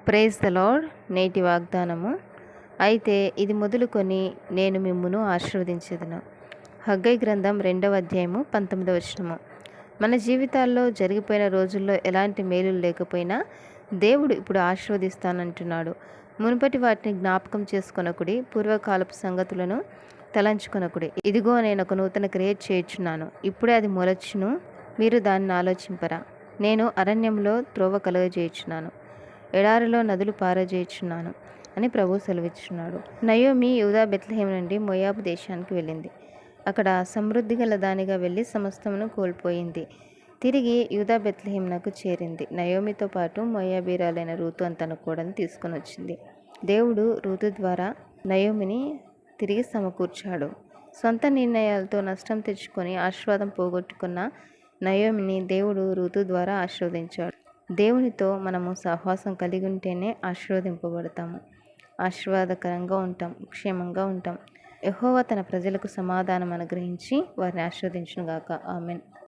Praise the lord. నేటి వాగ్దానము. అయితే ఇది మొదలుకొని నేను మిమ్మును ఆశీర్వదించెదను. హగ్గై గ్రంథం 2వ అధ్యాయము 19వ వచనము. మన జీవితాల్లో జరిగిపోయిన రోజుల్లో ఎలాంటి మేలు లేకపోయినా దేవుడు ఇప్పుడు ఆశీర్వదిస్తానంటున్నాడు. మునుపటి వాటిని జ్ఞాపకం చేసుకొనకుడి, పూర్వకాలపు సంగతులను తలంచుకొనకుడి. ఇదిగో నేను ఒక నూతన క్రియ చేయుచున్నాను, ఇప్పుడే అది మొలచును, మీరు దానిని ఆలోచింపరా. నేను అరణ్యంలో త్రోవ కలుగజేయుచున్నాను, ఎడారిలో నదులు పారజేయుచున్నాను అని ప్రభు సెలవిచ్చున్నాడు. నయోమి యూదా బెత్లెహేం నుండి మోయాబు దేశానికి వెళ్ళింది. అక్కడ సమృద్ధి గల దానిగా వెళ్ళి సమస్తమును కోల్పోయింది. తిరిగి యూదా బెత్లెహేమునకు చేరింది. నయోమితో పాటు మోయాబీరాలైన రూతు అని తన కోడల్ని తీసుకొని వచ్చింది. దేవుడు రూతు ద్వారా నయోమిని తిరిగి సమకూర్చాడు. సొంత నిర్ణయాలతో నష్టం తెచ్చుకొని ఆశీర్వాదం పోగొట్టుకున్న నయోమిని దేవుడు రూతు ద్వారా ఆశీర్వదించాడు. దేవునితో మనము సహవాసం కలిగి ఉంటేనే ఆశీర్వదింపబడతాము, ఆశీర్వాదకరంగా ఉంటాం, క్షేమంగా ఉంటాం. యెహోవా తన ప్రజలకు సమాధానం అనుగ్రహించి వారిని ఆశీర్వదించునుగాక. ఆమెన్.